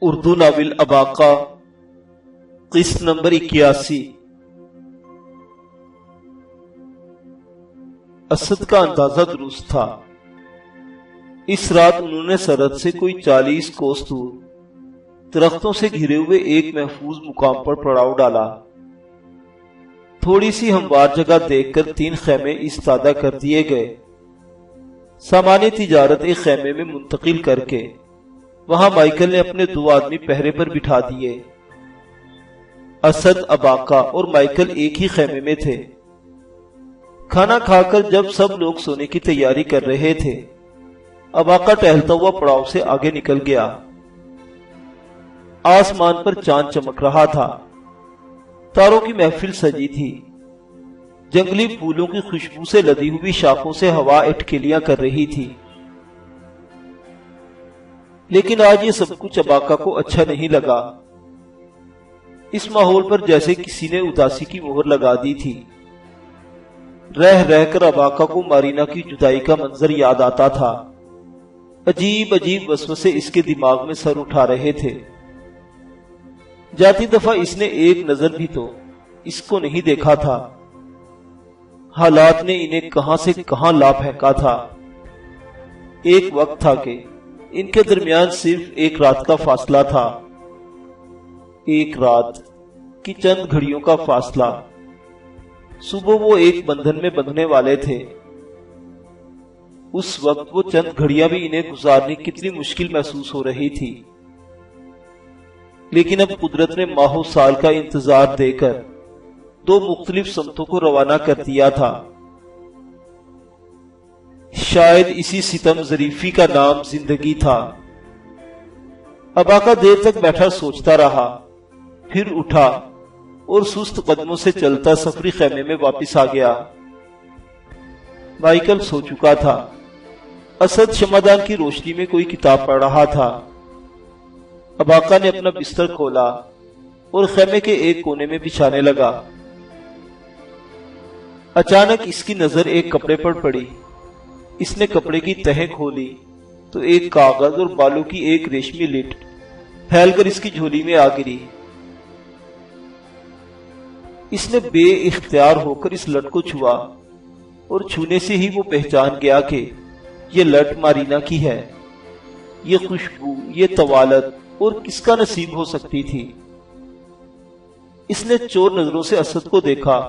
Urdu novel اباقہ قسط number 81۔ Asad کا اندازہ درست تھا۔ اس رات انہوں نے سرحد سے کوئی 40 کوس دور درختوں سے گھرے ہوئے ایک محفوظ مقام پر پڑاؤ ڈالا۔ تھوڑی سی ہموار جگہ دیکھ کر 3 خیمے استادہ کر دیے گئے۔ سامان تجارت ایک خیمے میں منتقل کر کے وہاں مائیکل نے اپنے 2 آدمی پہرے پر بٹھا دیے۔ اسد، اباقہ اور مائیکل ایک ہی خیمے میں تھے۔ کھانا کھا کر جب سب لوگ سونے کی تیاری کر رہے تھے، اباقہ ٹہلتا ہوا پڑاؤ سے آگے نکل گیا۔ آسمان پر چاند چمک رہا تھا، تاروں کی محفل سجی تھی، جنگلی پھولوں کی خوشبو سے لدی ہوئی شاخوں سے ہوا اٹکلیاں کر رہی تھی۔ لیکن آج یہ سب کچھ اباقہ کو اچھا نہیں لگا۔ اس ماحول پر جیسے کسی نے اداسی کی مہر لگا دی تھی۔ رہ رہ کر اباقہ کو مارینا کی جدائی کا منظر یاد آتا تھا۔ عجیب عجیب وسوسے اس کے دماغ میں سر اٹھا رہے تھے۔ جاتی دفعہ اس نے ایک نظر بھی تو اس کو نہیں دیکھا تھا۔ حالات نے انہیں کہاں سے کہاں لا پھینکا تھا۔ ایک وقت تھا کہ ان کے درمیان صرف ایک رات کا فاصلہ تھا، ایک رات کی چند گھڑیوں کا فاصلہ۔ صبح وہ ایک بندھن میں بندھنے والے تھے۔ اس وقت وہ چند گھڑیاں بھی انہیں گزارنی کتنی مشکل محسوس ہو رہی تھی۔ لیکن اب قدرت نے ماہوں سال کا انتظار دے کر 2 مختلف سمتوں کو روانہ کر دیا تھا۔ شاید اسی ستم ظریفی کا نام زندگی تھا۔ اباقہ دیر تک بیٹھا سوچتا رہا، پھر اٹھا اور سست قدموں سے چلتا سفری خیمے میں واپس آ گیا۔ مائیکل سو چکا تھا۔ اسد شمعدان کی روشنی میں کوئی کتاب پڑھ رہا تھا۔ اباقہ نے اپنا بستر کھولا اور خیمے کے ایک کونے میں بچھانے لگا۔ اچانک اس کی نظر ایک کپڑے پر پڑی۔ اس نے کپڑے کی تہیں کھولی تو ایک کاغذ اور بالوں کی ایک ریشمی لٹ پھیل کر اس کی جھولی میں آ گری۔ اس نے بے اختیار ہو کر اس لٹ کو چھوا اور چھونے سے ہی وہ پہچان گیا کہ یہ لٹ مارینا کی ہے۔ یہ خوشبو، یہ طوالت اور کس کا نصیب ہو سکتی تھی؟ اس نے چور نظروں سے اسد کو دیکھا۔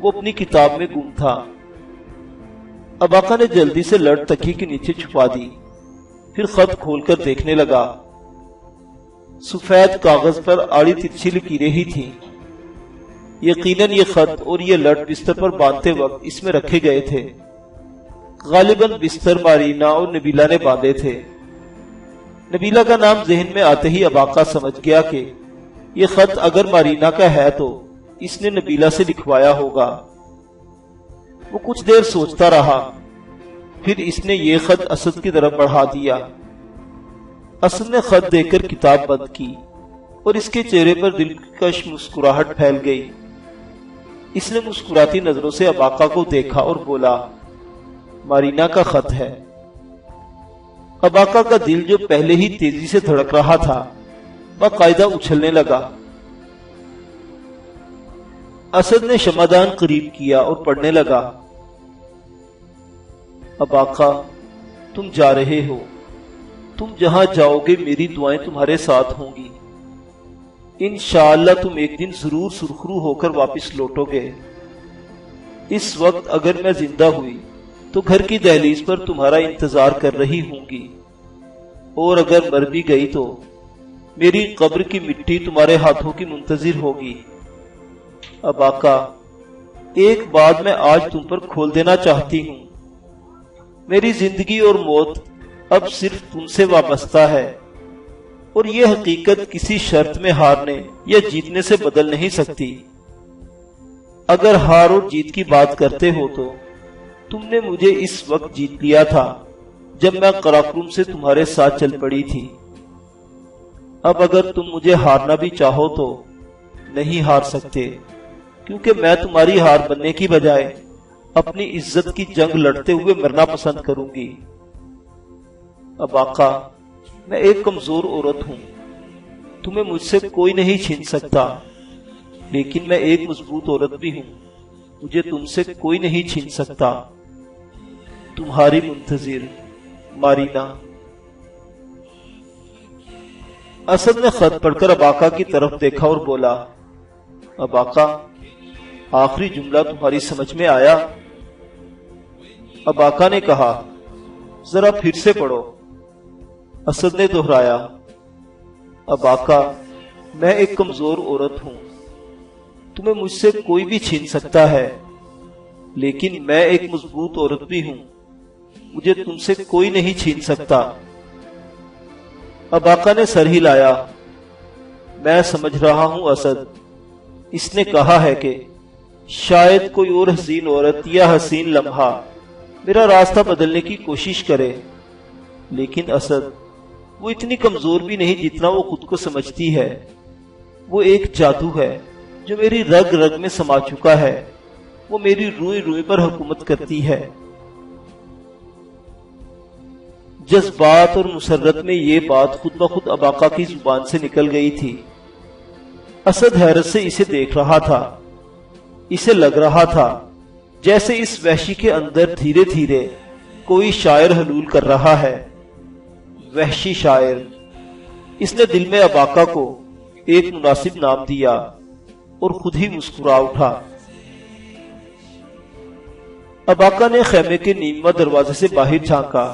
وہ اپنی کتاب میں گم تھا۔ اباقہ نے جلدی سے لٹ تکیے کے نیچے چھپا دی، پھر خط کھول کر دیکھنے لگا۔ سفید کاغذ پر آڑی ترچھی لکیریں ہی تھیں۔ یقیناً یہ خط اور یہ لٹ بستر پر باندھتے وقت اس میں رکھے گئے تھے۔ غالباً بستر مارینا اور نبیلہ نے باندھے تھے۔ نبیلہ کا نام ذہن میں آتے ہی اباقہ سمجھ گیا کہ یہ خط اگر مارینا کا ہے تو اس نے نبیلہ سے لکھوایا ہوگا۔ وہ کچھ دیر سوچتا رہا، پھر اس نے یہ خط اسد کی طرف بڑھا دیا۔ اسد نے خط دیکھ کر کتاب بند کی اور اس کے چہرے پر دلکش مسکراہٹ پھیل گئی۔ اس نے مسکراتی نظروں سے اباقہ کو دیکھا اور بولا، مارینا کا خط ہے۔ اباقہ کا دل جو پہلے ہی تیزی سے دھڑک رہا تھا، باقاعدہ اچھلنے لگا۔ اسد نے شمعدان قریب کیا اور پڑھنے لگا، اباقہ تم جا رہے ہو، تم جہاں جاؤ گے میری دعائیں تمہارے ساتھ ہوں گی۔ انشاءاللہ تم ایک دن ضرور سرخرو ہو کر واپس لوٹو گے۔ اس وقت اگر میں زندہ ہوئی تو گھر کی دہلیز پر تمہارا انتظار کر رہی ہوں گی، اور اگر مر بھی گئی تو میری قبر کی مٹی تمہارے ہاتھوں کی منتظر ہوگی۔ اباقہ ایک بات میں آج تم پر کھول دینا چاہتی ہوں۔ میری زندگی اور موت اب صرف تم سے وابستہ ہے، اور یہ حقیقت کسی شرط میں ہارنے یا جیتنے سے بدل نہیں سکتی۔ اگر ہار اور جیت کی بات کرتے ہو تو تم نے مجھے اس وقت جیت لیا تھا جب میں قراقرم سے تمہارے ساتھ چل پڑی تھی۔ اب اگر تم مجھے ہارنا بھی چاہو تو نہیں ہار سکتے، کیونکہ میں تمہاری ہار بننے کی بجائے اپنی عزت کی جنگ لڑتے ہوئے مرنا پسند کروں گی۔ اباقہ میں ایک کمزور عورت ہوں، تمہیں مجھ سے کوئی نہیں چھین سکتا، لیکن میں ایک مضبوط عورت بھی ہوں، مجھے تم سے کوئی نہیں چھین سکتا۔ تمہاری منتظر مارینا۔ اسد نے خط پڑھ کر اباقہ کی طرف دیکھا اور بولا، اباقہ، آخری جملہ تمہاری سمجھ میں آیا؟ اباقہ نے کہا، ذرا پھر سے پڑھو۔ اسد نے دہرایا، اباقہ، میں ایک کمزور عورت ہوں، تمہیں مجھ سے کوئی بھی چھین سکتا ہے، لیکن میں ایک مضبوط عورت بھی ہوں، مجھے تم سے کوئی نہیں چھین سکتا۔ اباقہ نے سر ہلایا، میں سمجھ رہا ہوں اسد، اس نے کہا ہے کہ شاید کوئی اور حسین عورت یا حسین لمحہ میرا راستہ بدلنے کی کوشش کرے، لیکن اسد، وہ اتنی کمزور بھی نہیں جتنا وہ خود کو سمجھتی ہے۔ وہ ایک جادو ہے جو میری رگ رگ میں سما چکا ہے، وہ میری روئی روئی پر حکومت کرتی ہے۔ جذبات اور مسرت میں یہ بات خود بخود اباقہ کی زبان سے نکل گئی تھی۔ اسد حیرت سے اسے دیکھ رہا تھا، اسے لگ رہا تھا جیسے اس وحشی کے اندر دھیرے دھیرے کوئی شاعر حلول کر رہا ہے۔ وحشی شاعر۔ اس نے دل میں اباقہ کو ایک مناسب نام دیا اور خود ہی مسکرا اٹھا۔ اباقہ نے خیمے کے نیمواں دروازے سے باہر جھانکا۔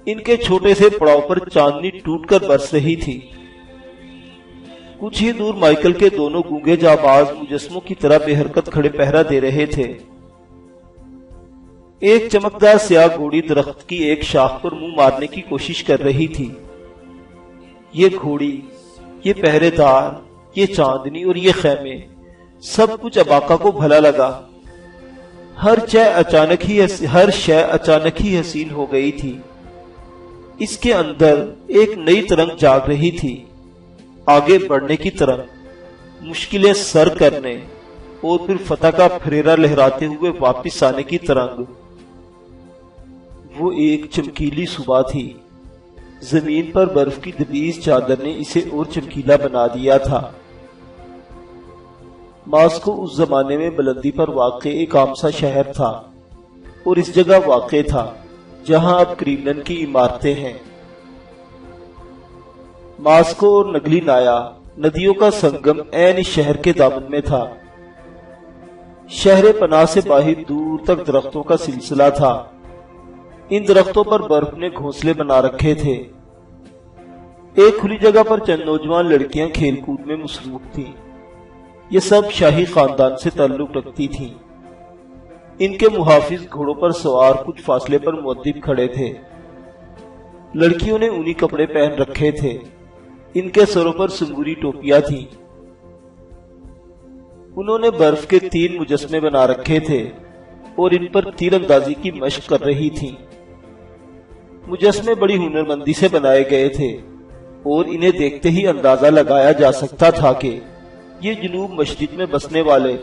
ان کے چھوٹے سے پڑاؤ پر چاندنی ٹوٹ کر برس رہی تھی۔ کچھ ہی دور مائیکل کے دونوں گونگے جانباز مجسموں کی طرح بے حرکت کھڑے پہرا دے رہے تھے۔ ایک چمکدار سیاہ گھوڑی درخت کی ایک شاخ پر منہ مارنے کی کوشش کر رہی تھی۔ یہ گھوڑی، یہ پہرے دار، یہ چاندنی اور یہ خیمے، سب کچھ اباقہ کو بھلا لگا۔ ہر شے اچانک ہی حسین ہو گئی تھی۔ اس کے اندر ایک نئی ترنگ جاگ رہی تھی، آگے بڑھنے کی ترنگ، مشکلیں سر کرنے اور پھر فتح کا پھریرا لہراتے ہوئے واپس آنے کی ترنگ۔ وہ ایک چمکیلی صبح تھی۔ زمین پر برف کی دبیز چادر نے اسے اور چمکیلا بنا دیا تھا۔ ماسکو اس زمانے میں بلندی پر واقع ایک عام سا شہر تھا، اور اس جگہ واقع تھا جہاں اب کریملن کی عمارتیں ہیں۔ ماسکو اور نگلی نایا ندیوں کا سنگم عین اس شہر کے دامن میں تھا۔ شہر پناہ سے باہر دور تک درختوں کا سلسلہ تھا۔ ان درختوں پر برف نے گھونسلے بنا رکھے تھے۔ ایک کھلی جگہ پر چند نوجوان لڑکیاں کھیل کود میں مصروف تھیں۔ یہ سب شاہی خاندان سے تعلق رکھتی تھیں۔ ان کے محافظ گھوڑوں پر سوار کچھ فاصلے پر مؤدب کھڑے تھے۔ لڑکیوں نے اونی کپڑے پہن رکھے تھے۔ ان کے سروں پر سنگوری ٹوپیاں تھیں۔ انہوں نے برف کے 3 مجسمے بنا رکھے تھے اور ان پر تیر اندازی کی مشق کر رہی تھیں۔ مجسمے بڑی ہنرمندی سے بنائے گئے تھے اور انہیں دیکھتے ہی اندازہ لگایا جا سکتا تھا کہ یہ جنوب مشرق میں بسنے والے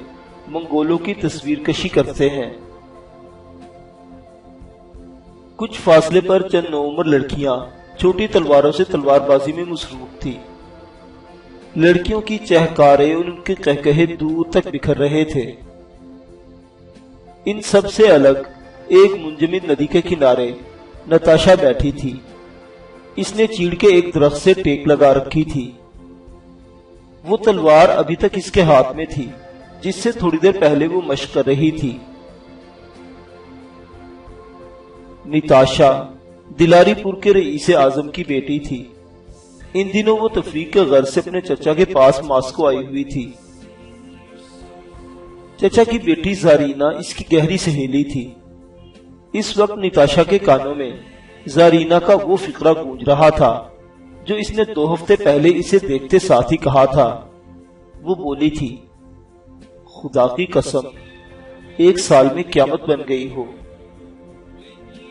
منگولوں کی تصویر کشی کرتے ہیں۔ کچھ فاصلے پر چند نوعمر لڑکیاں چھوٹی تلواروں سے تلوار بازی میں مصروف تھی۔ لڑکیوں کی چہکاریں اور ان کے قہقہے دور تک بکھر رہے تھے۔ ان سب سے الگ ایک منجمد ندی کے کنارے نتاشا بیٹھی تھی۔ اس نے چیڑ کے ایک درخت سے ٹیک لگا رکھی تھی۔ وہ تلوار ابھی تک اس کے ہاتھ میں تھی جس سے تھوڑی دیر پہلے وہ مشق کر رہی تھی۔ نتاشا دلاری پور کے رئیس اعظم کی بیٹی تھی۔ ان دنوں وہ تفریح کے غرض سے اپنے چچا کے پاس ماسکو آئی ہوئی تھی۔ چچا کی بیٹی زارینا اس کی گہری سہیلی تھی۔ اس وقت نتاشا کے کانوں میں زارینا کا وہ فقرہ گونج رہا تھا جو اس نے 2 ہفتے پہلے اسے دیکھتے ساتھ ہی کہا تھا۔ وہ بولی تھی، خدا کی قسم، 1 سال میں قیامت بن گئی ہو۔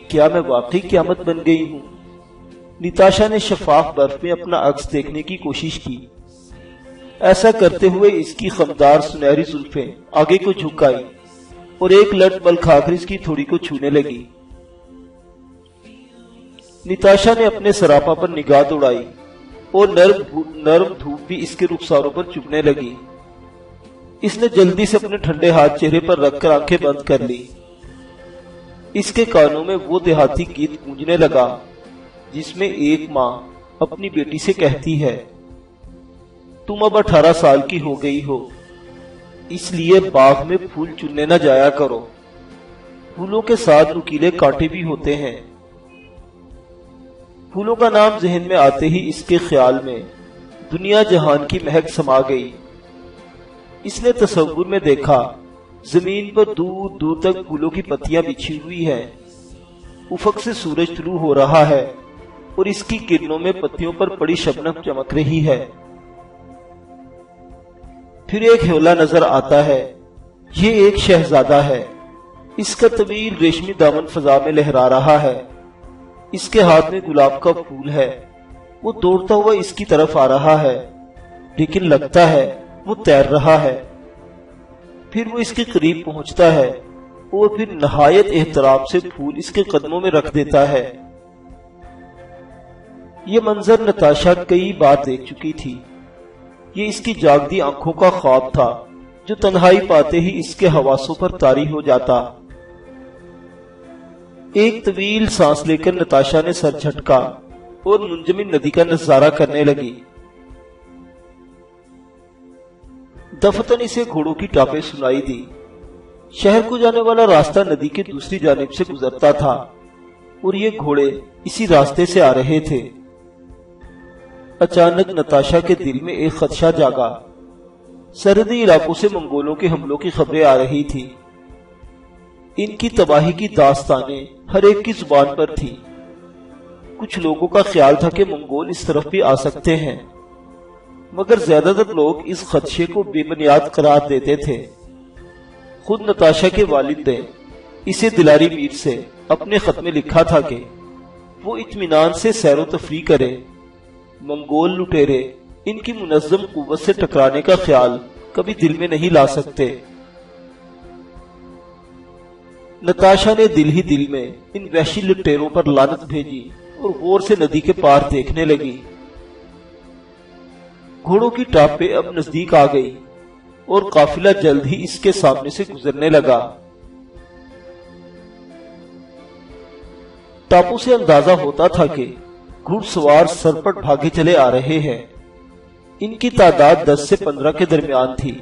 کیا میں واقعی قیامت بن گئی ہوں؟ نتاشا نے شفاف برف میں اپنا عکس دیکھنے کی کوشش کی۔ ایسا کرتے ہوئے اس کی خمدار سنہری زلفیں آگے کو جھکائی اور ایک لٹ بل کھا کر اس کی تھوڑی کو چھونے لگی۔ نتاشا نے اپنے سراپا پر نگاہ دوڑائی۔ اور نرم دھوپ بھی اس کے رخساروں پر چبھنے لگی۔ اس نے جلدی سے اپنے ٹھنڈے ہاتھ چہرے پر رکھ کر آنکھیں بند کر لی۔ اس کے کانوں میں وہ دیہاتی گیت گونجنے لگا جس میں ایک ماں اپنی بیٹی سے کہتی ہے، تم اب 18 سال کی ہو گئی ہو، اس لیے باغ میں پھول چننے نہ جایا کرو، پھولوں کے ساتھ نکیلے کانٹے بھی ہوتے ہیں۔ پھولوں کا نام ذہن میں آتے ہی اس کے خیال میں دنیا جہان کی مہک سما گئی۔ اس نے تصور میں دیکھا زمین پر دور دور تک پھولوں کی پتیاں بچھی ہوئی ہیں، افق سے سورج طلوع ہو رہا ہے اور اس کی کرنوں میں پتیوں پر پڑی شبنم چمک رہی ہے۔ پھر ایک حیولا نظر آتا ہے، یہ ایک شہزادہ ہے، اس کا طویل ریشمی دامن فضا میں لہرا رہا ہے، اس کے ہاتھ میں گلاب کا پھول ہے، وہ دوڑتا ہوا اس کی طرف آ رہا ہے، لیکن لگتا ہے وہ تیر رہا ہے۔ پھر وہ اس کے قریب پہنچتا ہے اور پھر نہایت احترام سے پھول اس کے قدموں میں رکھ دیتا ہے۔ یہ منظر نتاشا کئی بار دیکھ چکی تھی، یہ اس کی جاگتی آنکھوں کا خواب تھا جو تنہائی پاتے ہی اس کے حواسوں پر طاری ہو جاتا۔ ایک طویل سانس لے کر نتاشا نے سر جھٹکا اور منجمد ندی کا نظارہ کرنے لگی۔ دفتن اسے گھوڑوں کی ٹاپیں سنائی دی۔ شہر کو جانے والا راستہ ندی کے دوسری جانب سے گزرتا تھا اور یہ گھوڑے اسی راستے سے آ رہے تھے۔ اچانک نتاشا کے دل میں ایک خدشہ جاگا۔ سرحدی علاقوں سے منگولوں کے حملوں کی خبریں آ رہی تھی۔ ان کی تباہی کی داستانیں ہر ایک کی زبان پر تھی۔ کچھ لوگوں کا خیال تھا کہ منگول اس طرف بھی آ سکتے ہیں، مگر زیادہ تر لوگ اس خدشے کو بے بنیاد قرار دیتے تھے۔ خود نتاشا کے والد نے اسے دلاری میر سے اپنے خط میں لکھا تھا کہ وہ اطمینان سے سیر و تفریح کرے، منگول لٹیرے ان کی منظم قوت سے ٹکرانے کا خیال کبھی دل میں نہیں لا سکتے۔ نتاشا نے دل ہی دل میں ان وحشی لٹیروں پر لعنت بھیجی اور غور سے ندی کے پار دیکھنے لگی۔ گھوڑوں کی ٹاپیں اب نزدیک آ گئی اور قافلہ جلد ہی اس کے سامنے سے گزرنے لگا۔ ٹاپوں سے اندازہ ہوتا تھا کہ گھڑ سوار سرپٹ بھاگے چلے آ رہے ہیں۔ ان کی تعداد 10 سے 15 کے درمیان تھی۔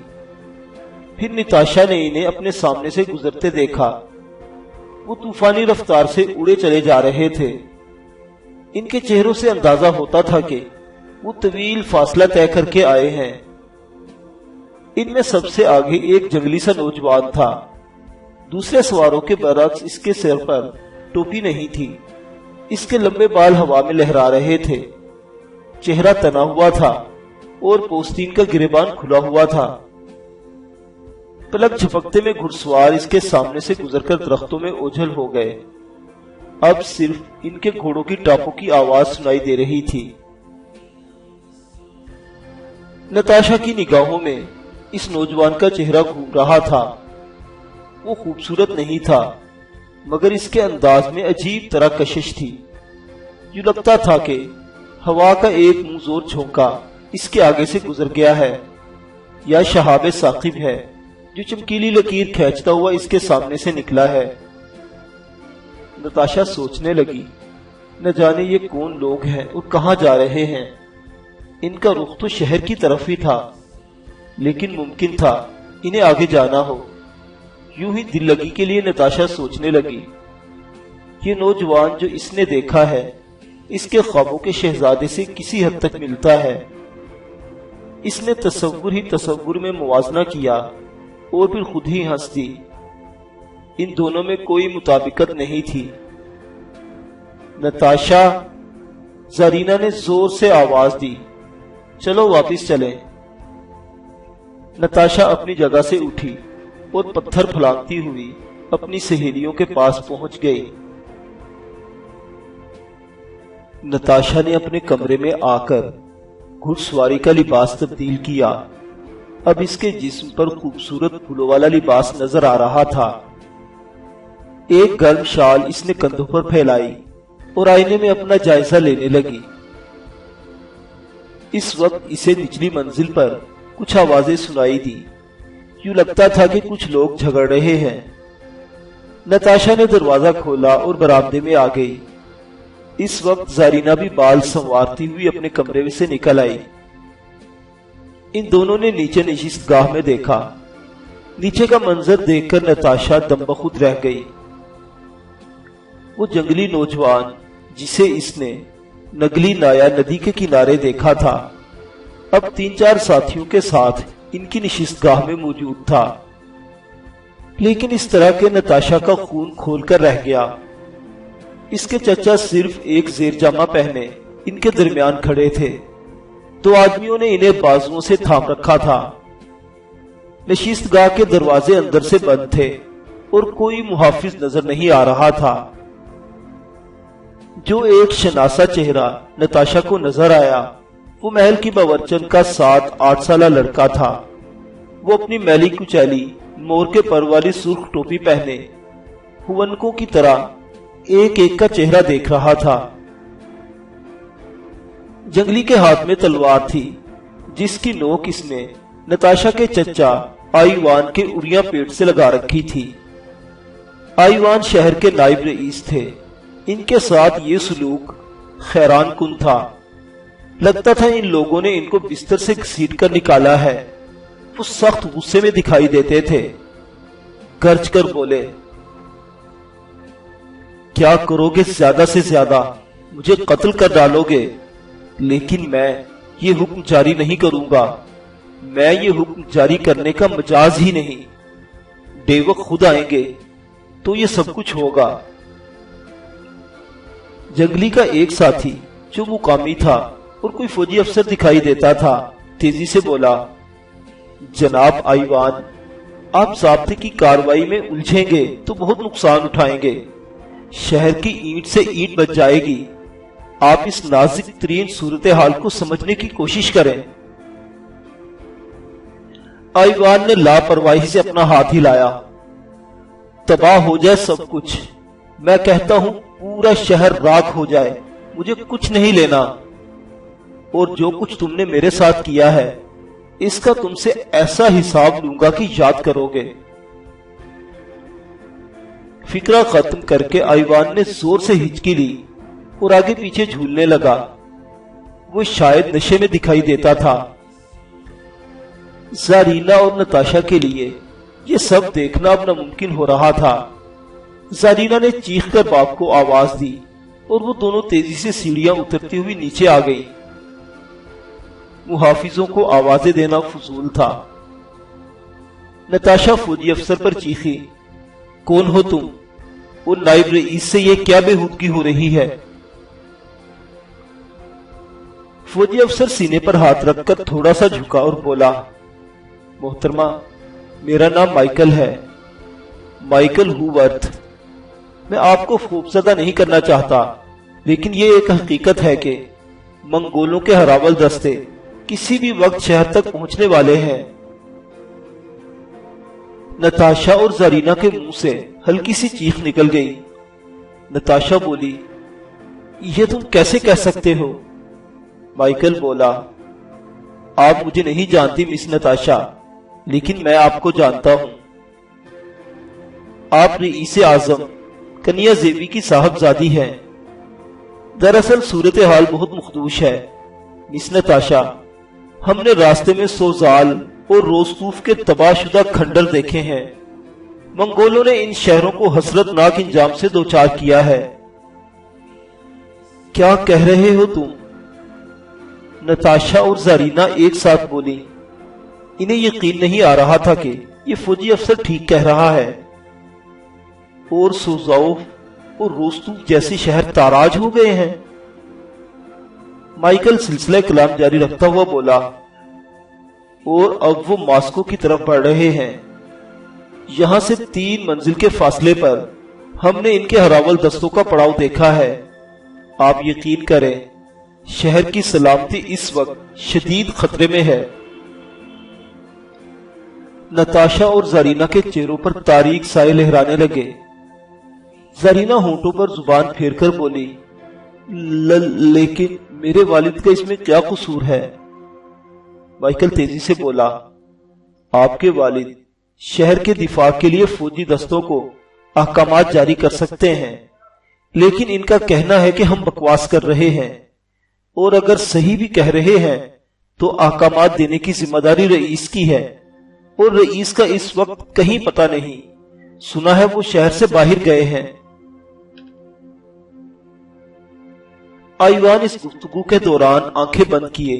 پھر نتاشا نے انہیں اپنے سامنے سے گزرتے دیکھا۔ وہ طوفانی رفتار سے اڑے چلے جا رہے تھے۔ ان کے چہروں سے اندازہ ہوتا تھا کہ وہ طویل فاصلہ طے کر کے آئے ہیں۔ ان میں سب سے آگے ایک جنگلی سا نوجوان تھا۔ دوسرے سواروں کے برعکس اس کے سر پر ٹوپی نہیں تھی۔ اس کے لمبے بال ہوا میں لہرا رہے تھے، چہرہ تنا ہوا تھا اور پوستین کا گریبان کھلا ہوا تھا۔ پلک جھپکتے میں گھڑ سوار اس کے سامنے سے گزر کر درختوں میں اوجھل ہو گئے۔ اب صرف ان کے گھوڑوں کی ٹاپوں کی آواز سنائی دے رہی تھی۔ نتاشا کی نگاہوں میں اس نوجوان کا چہرہ گھوم رہا تھا۔ وہ خوبصورت نہیں تھا، مگر اس کے انداز میں عجیب طرح کشش تھی۔ یوں لگتا تھا کہ ہوا کا ایک منہ زور جھونکا اس کے آگے سے گزر گیا ہے، یا شہاب ثاقب ہے جو چمکیلی لکیر کھینچتا ہوا اس کے سامنے سے نکلا ہے۔ نتاشا سوچنے لگی، نہ جانے یہ کون لوگ ہیں اور کہاں جا رہے ہیں۔ ان کا رخ تو شہر کی طرف ہی تھا، لیکن ممکن تھا انہیں آگے جانا ہو۔ یوں ہی دل لگی کے لیے نتاشا سوچنے لگی، یہ نوجوان جو اس نے دیکھا ہے اس کے خوابوں کے شہزادے سے کسی حد تک ملتا ہے۔ اس نے تصور ہی تصور میں موازنہ کیا اور پھر خود ہی ہنس دی۔ ان دونوں میں کوئی مطابقت نہیں تھی۔ نتاشا، زرینہ نے زور سے آواز دی، چلو واپس چلیں۔ نتاشا اپنی جگہ سے اٹھی اور پتھر پھلانگتی ہوئی اپنی سہیلیوں کے پاس پہنچ گئی۔ نتاشا نے اپنے کمرے میں آ کر گھڑ سواری کا لباس تبدیل کیا۔ اب اس کے جسم پر خوبصورت پھولوں والا لباس نظر آ رہا تھا۔ ایک گرم شال اس نے کندھوں پر پھیلائی اور آئینے میں اپنا جائزہ لینے لگی۔ اس وقت اسے نچلی منزل پر کچھ آوازیں سنائی دی، یوں لگتا تھا کہ کچھ لوگ جھگڑ رہے ہیں۔ نتاشا نے دروازہ کھولا اور برآمدے میں آ گئی۔ اس وقت زارینہ بھی بال سنوارتی ہوئی اپنے کمرے سے نکل آئی۔ ان دونوں نے نیچے نشست گاہ میں دیکھا۔ نیچے کا منظر دیکھ کر نتاشا دم بخود رہ گئی۔ وہ جنگلی نوجوان جسے اس نے نگلی نایا ندی کے کنارے دیکھا تھا، اب 3-4 ساتھیوں کے ساتھ ان کی نشست گاہ میں موجود تھا، لیکن اس طرح کے نتاشا کا خون کھول کر رہ گیا۔ اس کے چچا صرف ایک زیر جامہ پہنے ان کے درمیان کھڑے تھے۔ 2 آدمیوں نے انہیں بازوؤں سے تھام رکھا تھا۔ نشست گاہ کے دروازے اندر سے بند تھے اور کوئی محافظ نظر نہیں آ رہا تھا۔ جو ایک شناسا چہرہ نتاشا کو نظر آیا وہ محل کی باورچن کا 7-8 سالہ لڑکا تھا۔ وہ اپنی میلی کچیلی مور کے پر والی سرخ ٹوپی پہنے ہونکوں کی طرح ایک ایک کا چہرہ دیکھ رہا تھا۔ جنگلی کے ہاتھ میں تلوار تھی جس کی نوک اس نے نتاشا کے چچا آئیوان کے اڑیاں پیٹ سے لگا رکھی تھی۔ آئیوان شہر کے نائب رئیس تھے۔ ان کے ساتھ یہ سلوک حیران کن تھا۔ لگتا تھا ان لوگوں نے ان کو بستر سے گھسیٹ کر نکالا ہے۔ وہ سخت غصے میں دکھائی دیتے تھے۔ گرج کر بولے، کیا کرو گے؟ زیادہ سے زیادہ مجھے قتل کر ڈالو گے، لیکن میں یہ حکم جاری نہیں کروں گا۔ میں یہ حکم جاری کرنے کا مجاز ہی نہیں۔ بے وقت خود آئیں گے تو یہ سب کچھ ہوگا۔ جنگلی کا ایک ساتھی جو مقامی تھا اور کوئی فوجی افسر دکھائی دیتا تھا تیزی سے بولا، جناب آئیوان، آپ ضابطے کی کارروائی میں الجھیں گے تو بہت نقصان اٹھائیں گے۔ شہر کی اینٹ سے اینٹ بچ جائے گی۔ آپ اس نازک ترین صورتحال کو سمجھنے کی کوشش کریں۔ آئیوان نے لاپرواہی سے اپنا ہاتھ ہلایا۔ تباہ ہو جائے سب کچھ، میں کہتا ہوں پورا شہر راکھ ہو جائے، مجھے کچھ نہیں لینا۔ اور جو کچھ تم نے میرے ساتھ کیا ہے اس کا تم سے ایسا حساب لوں گا کہ یاد کرو گے۔ فکرہ ختم کر کے آئیوان نے زور سے ہچکی لی اور آگے پیچھے جھولنے لگا۔ وہ شاید نشے میں دکھائی دیتا تھا۔ زارینہ اور نتاشا کے لیے یہ سب دیکھنا اب ناممکن ہو رہا تھا۔ زارینہ نے چیخ کر باپ کو آواز دی اور وہ دونوں تیزی سے سیڑھیاں اترتی ہوئی نیچے آ گئی۔ محافظوں کو آوازیں دینا فضول تھا۔ نتاشا فوجی افسر پر چیخی، کون ہو تم؟ اور نائب رئیس سے یہ کیا بےہودگی ہو رہی ہے؟ فوجی افسر سینے پر ہاتھ رکھ کر تھوڑا سا جھکا اور بولا، محترمہ، میرا نام مائیکل ہے، مائیکل ہوورتھ۔ میں آپ کو خوفزدہ نہیں کرنا چاہتا، لیکن یہ ایک حقیقت ہے کہ منگولوں کے ہراول دستے کسی بھی وقت شہر تک پہنچنے والے ہیں۔ نتاشا اور زارینہ کے منہ سے ہلکی سی چیخ نکل گئی۔ نتاشا بولی، یہ تم کیسے کہہ سکتے ہو؟ مائیکل بولا، آپ مجھے نہیں جانتی مس نتاشا، لیکن میں آپ کو جانتا ہوں۔ آپ رئیس اعظم کنیا زیوی کی صاحبزادی ہیں۔ دراصل صورتحال بہت مخدوش ہے مس نتاشا۔ ہم نے راستے میں سوزال اور روستوف کے تباہ شدہ کھنڈر دیکھے ہیں۔ منگولوں نے ان شہروں کو حسرت ناک انجام سے دوچار کیا ہے۔ کیا کہہ رہے ہو تم؟ نتاشا اور زارینہ ایک ساتھ بولی۔ انہیں یقین نہیں آ رہا تھا کہ یہ فوجی افسر ٹھیک کہہ رہا ہے۔ اور سوزاؤف اور روستوف جیسے شہر تاراج ہو گئے ہیں۔ مائیکل سلسلہ کلام جاری رکھتا ہوا بولا، اور اب وہ ماسکو کی طرف بڑھ رہے ہیں۔ یہاں سے 3 منزل کے فاصلے پر ہم نے ان کے ہراول دستوں کا پڑاؤ دیکھا ہے۔ آپ یقین کریں، شہر کی سلامتی اس وقت شدید خطرے میں ہے۔ نتاشا اور زارینہ کے چہروں پر تاریک سائے لہرانے لگے۔ زارینہ ہونٹوں پر زبان پھیر کر بولی، لیکن میرے والد کا اس میں کیا قصور ہے؟ مائیکل تیزی سے بولا، آپ کے والد شہر کے دفاع کے لیے فوجی دستوں کو احکامات جاری کر سکتے ہیں، لیکن ان کا کہنا ہے کہ ہم بکواس کر رہے ہیں، اور اگر صحیح بھی کہہ رہے ہیں تو احکامات دینے کی ذمہ داری رئیس کی ہے، اور رئیس کا اس وقت کہیں پتہ نہیں، سنا ہے وہ شہر سے باہر گئے ہیں۔ آئیوان اس گفتگو کے دوران آنکھیں بند کیے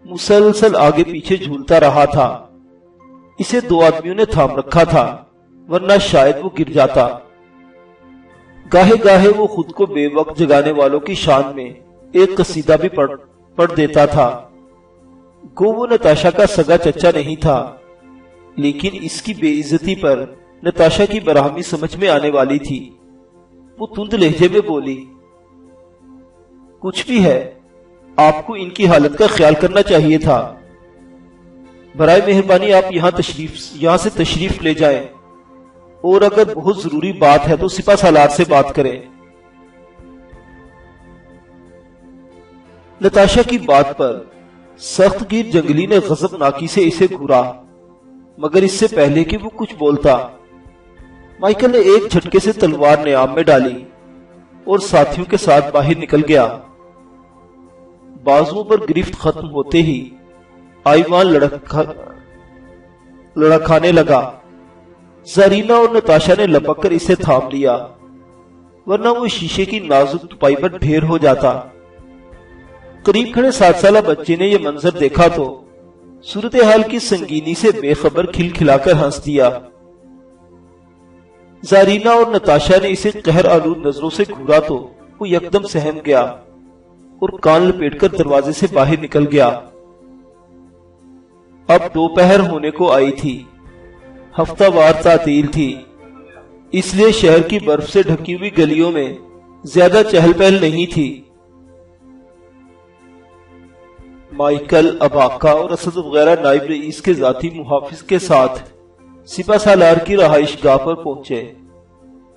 مسلسل آگے پیچھے جھولتا رہا تھا۔ اسے دو آدمیوں نے تھام رکھا تھا، ورنہ شاید وہ گر جاتا۔ گاہے گاہے وہ خود کو بے وقت جگانے والوں کی شان میں ایک قصیدہ بھی پڑھ دیتا تھا۔ گو وہ نتاشا کا سگا چچا نہیں تھا، لیکن اس کی بے عزتی پر نتاشا کی برہمی سمجھ میں آنے والی تھی۔ وہ تند لہجے میں بولی، کچھ بھی ہے، آپ کو ان کی حالت کا خیال کرنا چاہیے تھا۔ برائے مہربانی آپ یہاں سے تشریف لے جائیں، اور اگر بہت ضروری بات ہے تو سپہ سالار سے بات کریں۔ نتاشا کی بات پر سخت گیر جنگلی نے غضبناکی سے اسے گھورا، مگر اس سے پہلے کہ وہ کچھ بولتا، مائیکل نے ایک جھٹکے سے تلوار نیام میں ڈالی اور ساتھیوں کے ساتھ باہر نکل گیا۔ بازوؤں پر گرفت ختم ہوتے ہی آئیوان لڑکھانے لگا۔ زرینا اور نتاشا نے لپک کر اسے تھام لیا، ورنہ وہ شیشے کی نازک تپائی پر ڈھیر ہو جاتا۔ قریب کھڑے 7 سالہ بچے نے یہ منظر دیکھا تو صورتحال کی سنگینی سے بے خبر کھل کھلا کر ہنس دیا۔ زرینا اور نتاشا نے اسے قہر آلود نظروں سے گھورا تو وہ یکدم سہم گیا اور کان لپیٹ کر دروازے سے باہر نکل گیا۔ اب دوپہر ہونے کو آئی تھی، ہفتہ وار تعطیل تھی، اس لیے شہر کی برف سے ڈھکی ہوئی گلیوں میں زیادہ چہل پہل نہیں تھی۔ مائیکل، اباقہ اور اسد وغیرہ نائب رئیس کے ذاتی محافظ کے ساتھ سپہ سالار کی رہائش گاہ پر پہنچے۔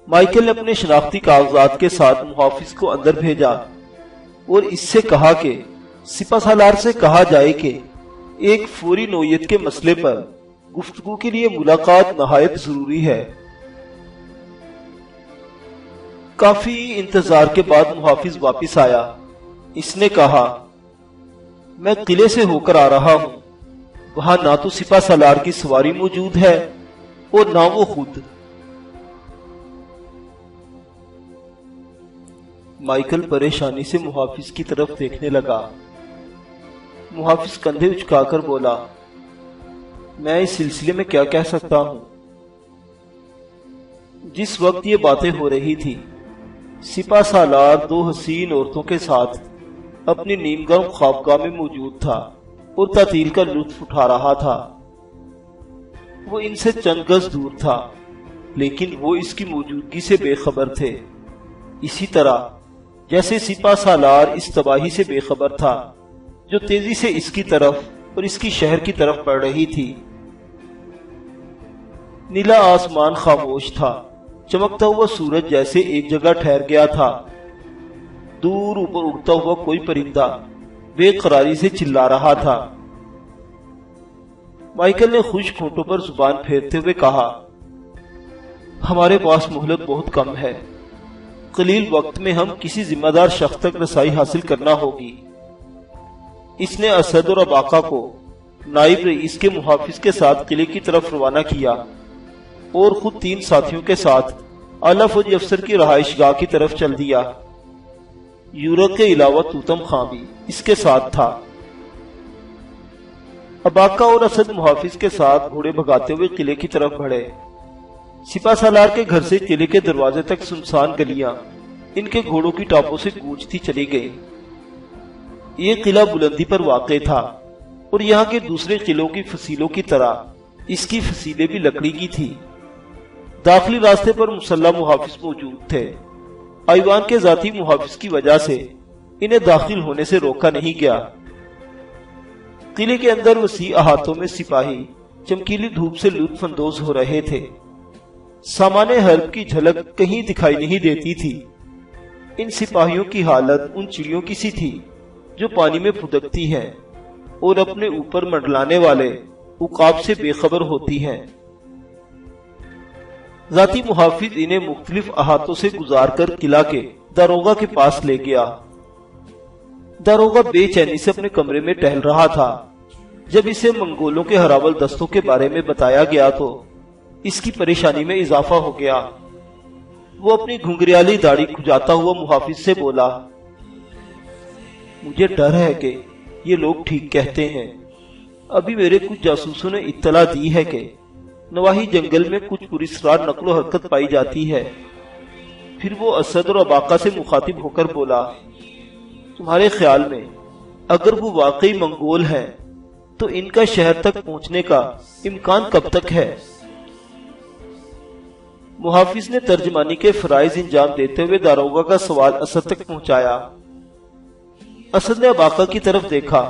مائیکل نے اپنے شناختی کاغذات کے ساتھ محافظ کو اندر بھیجا اور اس سے کہا کہ سپہ سالار سے کہا جائے کہ ایک فوری نوعیت کے مسئلے پر گفتگو کے لیے ملاقات نہایت ضروری ہے۔ کافی انتظار کے بعد محافظ واپس آیا۔ اس نے کہا، میں قلعے سے ہو کر آ رہا ہوں، وہاں نہ تو سپہ سالار کی سواری موجود ہے اور نہ وہ خود۔ مائیکل پریشانی سے محافظ کی طرف دیکھنے لگا۔ محافظ کندھے اچکا کر بولا، میں اس سلسلے میں کیا کہہ سکتا ہوں؟ جس وقت یہ باتیں ہو رہی تھی، سپہ سالار 2 حسین عورتوں کے ساتھ اپنی نیم گرم خوابگاہ میں موجود تھا اور تعطیل کا لطف اٹھا رہا تھا۔ وہ ان سے چند گز دور تھا، لیکن وہ اس کی موجودگی سے بے خبر تھے، اسی طرح جیسے سپہ سالار اس تباہی سے بے خبر تھا جو تیزی سے اس کی طرف اور اس کی شہر کی طرف پڑ رہی تھی۔ نیلا آسمان خاموش تھا، چمکتا ہوا سورج جیسے ایک جگہ ٹھہر گیا تھا۔ دور اوپر اڑتا ہوا کوئی پرندہ بے قراری سے چلا رہا تھا۔ مائیکل نے خشک ہونٹوں پر زبان پھیرتے ہوئے کہا، ہمارے پاس مہلت بہت کم ہے، قلیل وقت میں ہم کسی ذمہ دار شخص تک رسائی حاصل کرنا ہوگی۔ اس نے اسد اور اباقہ کو نائب رئیس کے محافظ کے ساتھ قلعے کی طرف روانہ کیا اور خود 3 ساتھیوں کے ساتھ اعلیٰ فوجی افسر کی رہائش گاہ کی طرف چل دیا۔ یورک کے علاوہ توتم خان بھی اس کے ساتھ تھا۔ اباقہ اور اسد محافظ کے ساتھ گھوڑے بھگاتے ہوئے قلعے کی طرف بڑھے۔ سپہ سالار کے گھر سے قلعے کے دروازے تک سنسان گلیاں ان کے گھوڑوں کی ٹاپوں سے گونجتی چلی گئی۔ یہ قلعہ بلندی پر واقع تھا اور یہاں کے دوسرے قلعوں کی فصیلوں کی طرح اس کی فصیلیں بھی لکڑی کی تھی۔ داخلی راستے پر مسلح محافظ موجود تھے۔ آئیوان کے ذاتی محافظ کی وجہ سے انہیں داخل ہونے سے روکا نہیں گیا۔ قلعے کے اندر وسیع احاطوں میں سپاہی چمکیلی دھوپ سے لطف اندوز ہو رہے تھے۔ سامان حرب کی جھلک کہیں دکھائی نہیں دیتی تھی۔ ان سپاہیوں کی حالت ان چڑیوں کی سی تھی جو پانی میں پھدکتی ہیں۔ اور اپنے اوپر منڈلانے والے عقاب سے بے خبر ہوتی ہیں۔ ذاتی محافظ انہیں مختلف احاطوں سے گزار کر قلعہ کے داروغہ کے پاس لے گیا۔ داروغہ بے چینی سے اپنے کمرے میں ٹہل رہا تھا۔ جب اسے منگولوں کے ہراول دستوں کے بارے میں بتایا گیا تو اس کی پریشانی میں اضافہ ہو گیا۔ وہ اپنی گھنگریالی داڑھی کھجاتا ہوا محافظ سے بولا، مجھے ڈر ہے کہ یہ لوگ ٹھیک کہتے ہیں۔ ابھی میرے کچھ جاسوسوں نے اطلاع دی ہے کہ نواحی جنگل میں کچھ پراسرار نقل و حرکت پائی جاتی ہے۔ پھر وہ اسد اور اباقہ سے مخاطب ہو کر بولا، تمہارے خیال میں اگر وہ واقعی منگول ہیں تو ان کا شہر تک پہنچنے کا امکان کب تک ہے؟ محافظ نے ترجمانی کے فرائض انجام دیتے ہوئے داروغہ کا سوال اسد تک پہنچایا۔ اسد نے اباقہ کی طرف دیکھا۔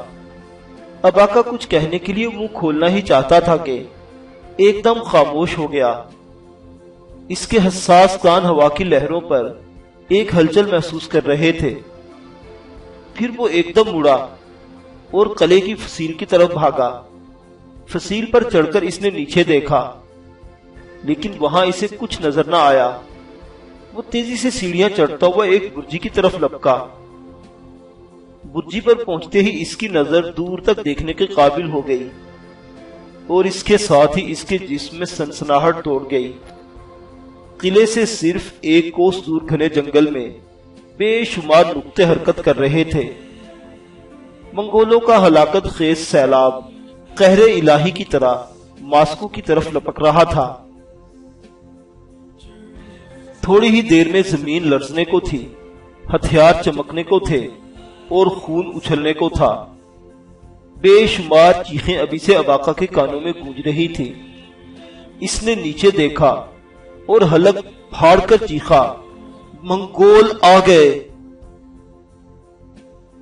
اباقہ کچھ کہنے کے لیے منہ کھولنا ہی چاہتا تھا کہ ایک دم خاموش ہو گیا۔ اس کے حساس کان ہوا کی لہروں پر ایک ہلچل محسوس کر رہے تھے۔ پھر وہ ایک دم مڑا اور قلعے کی فصیل کی طرف بھاگا۔ فصیل پر چڑھ کر اس نے نیچے دیکھا، لیکن وہاں اسے کچھ نظر نہ آیا۔ وہ تیزی سے سیڑھیاں چڑھتا ہوا ایک برجی کی طرف لپکا۔ برجی پر پہنچتے ہی اس کی نظر دور تک دیکھنے کے قابل ہو گئی اور اس کے ساتھ ہی اس کے جسم میں سنسناہٹ دوڑ گئی۔ قلعے سے صرف ایک کوس دور گھنے جنگل میں بے شمار نقطے حرکت کر رہے تھے۔ منگولوں کا ہلاکت خیز سیلاب قہر الہی کی طرح ماسکو کی طرف لپک رہا تھا۔ تھوڑی ہی دیر میں زمین لرزنے کو تھی، ہتھیار چمکنے کو تھے اور خون اچھلنے کو تھا۔ بے شمار چیخیں ابھی سے اباقہ کے کانوں میں گونج رہی تھی۔ اس نے نیچے دیکھا اور حلق پھاڑ کر چیخا، منگول آ گئے۔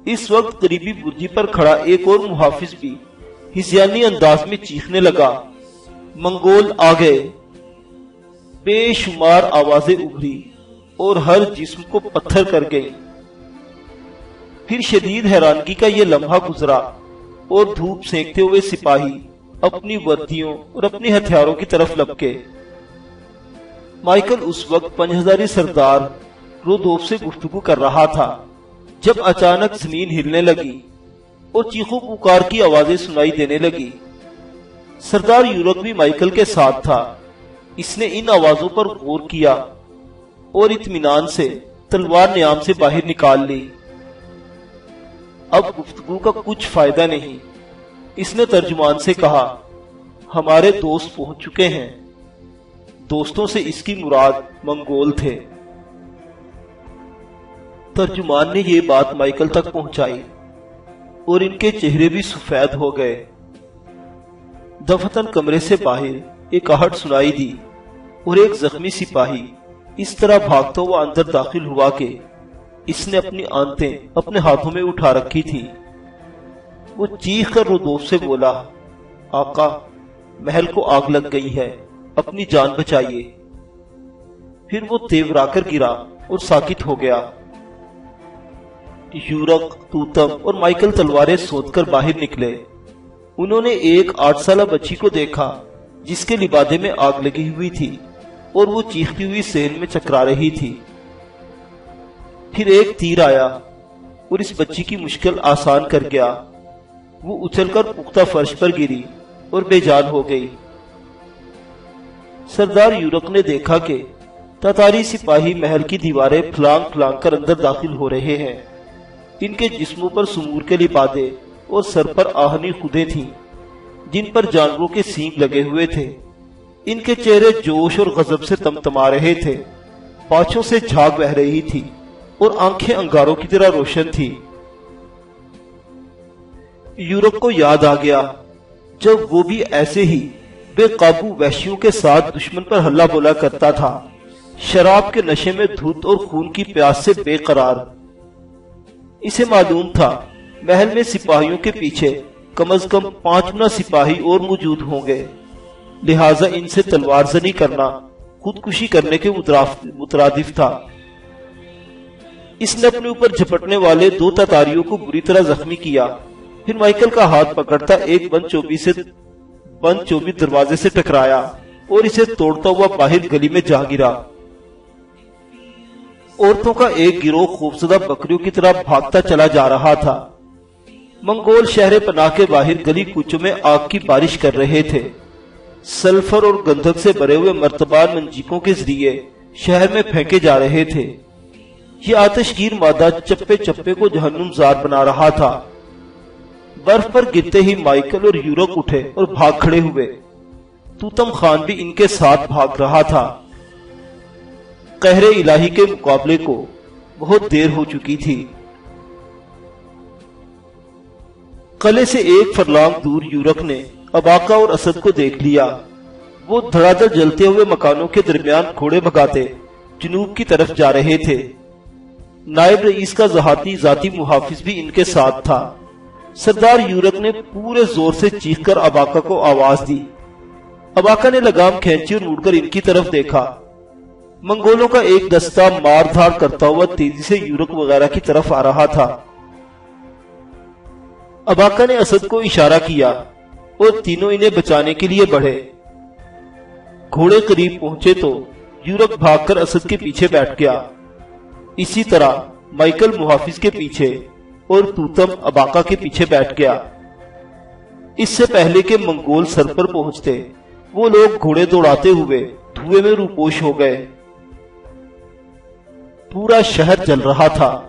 اس وقت قریبی برجی پر کھڑا ایک اور محافظ بھی ہذیانی انداز میں چیخنے لگا، منگول آ گئے۔ بے شمار آوازیں ابھری اور ہر جسم کو پتھر کر گئی۔ پھر شدید حیرانگی کا یہ لمحہ گزرا اور دھوپ سینکتے ہوئے سپاہی اپنی وردیوں اور اپنی ہتھیاروں کی طرف لپکے۔ مائیکل اس وقت 5000 سردار رودولف سے گفتگو کر رہا تھا جب اچانک زمین ہلنے لگی اور چیخو پکار کی آوازیں سنائی دینے لگی۔ سردار یورک بھی مائیکل کے ساتھ تھا۔ اس نے ان آوازوں پر غور کیا اور اطمینان سے تلوار نیام سے باہر نکال لی۔ اب گفتگو کا کچھ فائدہ نہیں۔ اس نے ترجمان سے کہا، ہمارے دوست پہنچ چکے ہیں۔ دوستوں سے اس کی مراد منگول تھے۔ ترجمان نے یہ بات مائیکل تک پہنچائی اور ان کے چہرے بھی سفید ہو گئے۔ دفتن کمرے سے باہر ایک آہٹ سنائی دی اور ایک زخمی سپاہی اس طرح بھاگتا ہوا اندر داخل ہوا کہ اس نے اپنی آنتیں اپنے ہاتھوں میں اٹھا رکھی تھی۔ وہ چیخ کر رودولف سے بولا، آقا، محل کو آگ لگ گئی ہے، اپنی جان بچائیے۔ پھر وہ تیورا کر گرا اور ساکت ہو گیا۔ یورک، توتم اور مائیکل تلواریں سود کر باہر نکلے۔ انہوں نے ایک 8 سالہ بچی کو دیکھا جس کے لبادے میں آگ لگی ہوئی تھی اور وہ چیختی ہوئی صحن میں چکرا رہی تھی۔ پھر ایک تیر آیا اور اس بچی کی مشکل آسان کر گیا۔ وہ اچھل کر پختہ فرش پر گری اور بے جان ہو گئی۔ سردار یورک نے دیکھا کہ تاتاری سپاہی محل کی دیواریں پھلانگ پھلانگ کر اندر داخل ہو رہے ہیں۔ ان کے جسموں پر سمور کے لبادے اور سر پر آہنی خودیں تھیں جن پر جانوروں کے سینگ لگے ہوئے تھے۔ ان کے چہرے جوش اور غضب سے تمتما رہے تھے، پاچھوں سے جھاگ بہ رہی تھی اور آنکھیں انگاروں کی طرح روشن تھی۔ یورک کو یاد آ گیا جب وہ بھی ایسے ہی بے قابو وحشیوں کے ساتھ دشمن پر حملہ بولا کرتا تھا، شراب کے نشے میں دھت اور خون کی پیاس سے بے قرار۔ اسے معلوم تھا محل میں سپاہیوں کے پیچھے کم از کم 5 گنا سپاہی اور موجود ہوں گے، لہٰذا ان سے تلوار زنی کرنا خودکشی کرنے کے مترادف تھا۔ اس نے اپنے اوپر جھپٹنے والے 2 تاتاریوں کو بری طرح زخمی کیا، پھر مائیکل کا ہاتھ پکڑتا ایک بند چوبی دروازے سے ٹکرایا اور اسے توڑتا ہوا باہر گلی میں جا گرا۔ عورتوں کا ایک گروہ خوفزدہ بکریوں کی طرح بھاگتا چلا جا رہا تھا۔ منگول شہر پناہ کے باہر گلی کوچوں میں آگ کی بارش کر رہے تھے۔ سلفر اور گندھک سے بھرے ہوئے مرتبان منجیپوں کے ذریعے شہر میں پھینکے جا رہے تھے۔ یہ آتش گیر مادہ چپے چپے کو جہنم زار بنا رہا تھا۔ برف پر گرتے ہی مائیکل اور یورک اٹھے اور بھاگ کھڑے ہوئے۔ توتم خان بھی ان کے ساتھ بھاگ رہا تھا۔ قہر الہی کے مقابلے کو بہت دیر ہو چکی تھی۔ قلعے سے ایک فرلانگ دور یورک نے اباقہ اور اسد کو دیکھ لیا۔ وہ دھڑا دھڑ جلتے ہوئے مکانوں کے درمیان گھوڑے بھگاتے جنوب کی طرف جا رہے تھے۔ نائب رئیس کا ذاتی محافظ بھی ان کے ساتھ تھا۔ سردار یورک نے پورے زور سے چیخ کر اباقہ کو آواز دی۔ اباقہ نے لگام کھینچی اور مڑ کر ان کی طرف دیکھا۔ منگولوں کا ایک دستہ مار دھاڑ کرتا ہوا تیزی سے یورک وغیرہ کی طرف آ رہا تھا۔ اباقہ نے اسد کو اشارہ کیا اور تینوں انہیں بچانے کے لیے بڑھے۔ گھوڑے قریب پہنچے تو یورک بھاگ کر اسد کے پیچھے بیٹھ گیا۔ اسی طرح مائیکل محافظ کے پیچھے اور توتم اباقہ کے پیچھے بیٹھ گیا۔ اس سے پہلے کہ منگول سر پر پہنچتے وہ لوگ گھوڑے دوڑاتے ہوئے دھوئے میں روپوش ہو گئے۔ پورا شہر جل رہا تھا۔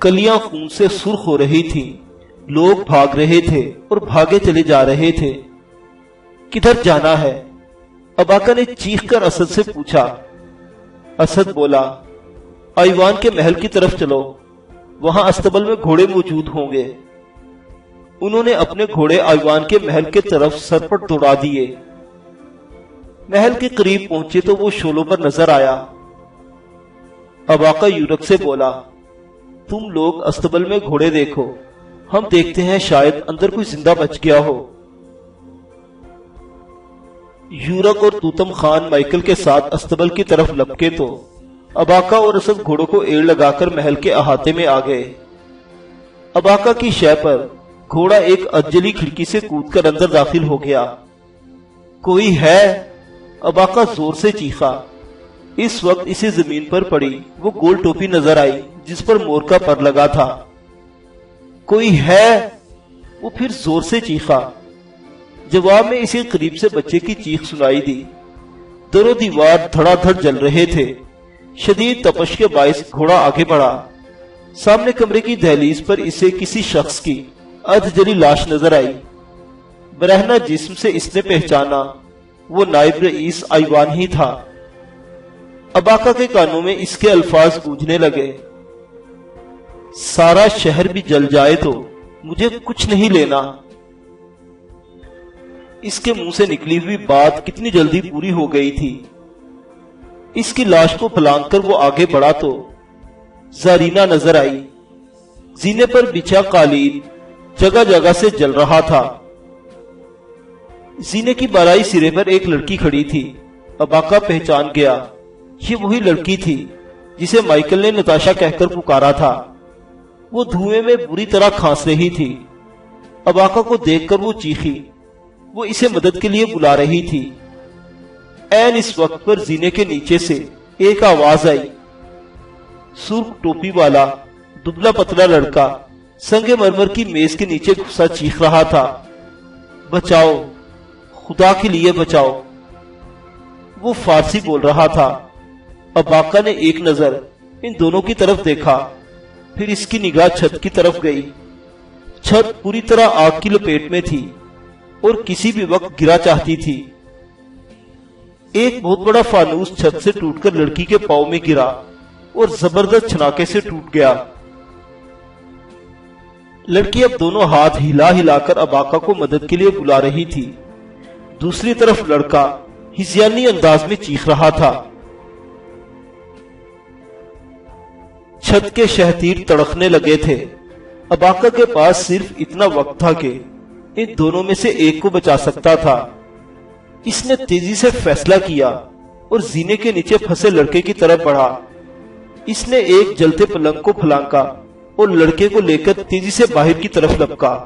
گلیاں خون سے سرخ ہو رہی تھیں۔ لوگ بھاگ رہے تھے اور بھاگے چلے جا رہے تھے۔ کدھر جانا ہے؟ اباقہ نے چیخ کر اسد سے پوچھا۔ اسد بولا، ایوان کے محل کی طرف چلو، وہاں استبل میں گھوڑے موجود ہوں گے۔ انہوں نے اپنے گھوڑے ایوان کے محل کے طرف سر پر دوڑا دیے۔ محل کے قریب پہنچے تو وہ شولوں پر نظر آیا۔ اباقہ یورک سے بولا، تم لوگ استبل میں گھوڑے دیکھو، ہم دیکھتے ہیں شاید اندر کوئی زندہ بچ گیا ہو۔ یورک اور توتم خان مائیکل کے ساتھ استبل کی طرف لپکے تو اباقہ اور اسد گھوڑوں کو ایڑ لگا کر محل کے احاطے میں آ گئے۔ اباقہ کی شے پر گھوڑا ایک ادجلی کھڑکی سے کود کر اندر داخل ہو گیا۔ کوئی ہے؟ اباقہ زور سے چیخا۔ اس وقت اسے زمین پر پڑی وہ گول ٹوپی نظر آئی جس پر مور کا پر لگا تھا۔ کوئی ہے؟ وہ پھر زور سے چیخا۔ جواب میں اسے قریب سے بچے کی چیخ سنائی دی۔ در و دیوار دھڑا دھڑ جل رہے تھے۔ شدید تپش کے باعث گھوڑا آگے بڑھا۔ سامنے کمرے کی دہلیز پر اسے کسی شخص کی ادجلی لاش نظر آئی۔ برہنہ جسم سے اس نے پہچانا وہ نائب رئیس ایوان ہی تھا۔ اباقہ کے کانوں میں اس کے الفاظ گونجنے لگے، سارا شہر بھی جل جائے تو مجھے کچھ نہیں لینا۔ اس کے منہ سے نکلی ہوئی بات کتنی جلدی پوری ہو گئی تھی۔ اس کی لاش کو پھلانگ کر وہ آگے بڑھا تو زارینہ نظر آئی۔ زینے پر بچھا قالین جگہ جگہ سے جل رہا تھا۔ زینے کی بالائی سرے پر ایک لڑکی کھڑی تھی۔ اباقہ پہچان گیا، یہ وہی لڑکی تھی جسے مائیکل نے نتاشا کہہ کر پکارا تھا۔ وہ دھوئیں میں بری طرح کھانس رہی تھی۔ اباقہ کو دیکھ کر وہ چیخی، وہ اسے مدد کے لیے بلا رہی تھی۔ عین اس وقت پر زینے کے نیچے سے ایک آواز آئی۔ سرخ ٹوپی والا دبلا پتلا لڑکا سنگ مرمر کی میز کے نیچے گھسا چیخ رہا تھا، بچاؤ، خدا کے لیے بچاؤ۔ وہ فارسی بول رہا تھا۔ اباقہ نے ایک نظر ان دونوں کی طرف دیکھا، پھر اس کی نگاہ چھت کی طرف گئی۔ چھت پوری طرح آگ کی لپیٹ میں تھی اور کسی بھی وقت گرا چاہتی تھی۔ ایک بہت بڑا فانوس چھت سے ٹوٹ کر لڑکی کے پاؤں میں گرا اور زبردست چھناکے سے ٹوٹ گیا۔ لڑکی اب دونوں ہاتھ ہلا ہلا کر اباقہ کو مدد کے لیے بلا رہی تھی۔ دوسری طرف لڑکا ہذیانی انداز میں چیخ رہا تھا۔ چھت کے شہتیر تڑکنے لگے تھے۔ اباقہ کے پاس صرف اتنا وقت تھا کہ ان دونوں میں سے ایک کو بچا سکتا تھا۔ اس نے تیزی سے فیصلہ کیا اور زینے کے نیچے پھنسے لڑکے کی طرف بڑھا۔ اس نے ایک جلتے پلنگ کو پھلانکا اور لڑکے کو لے کر تیزی سے باہر کی طرف لپکا۔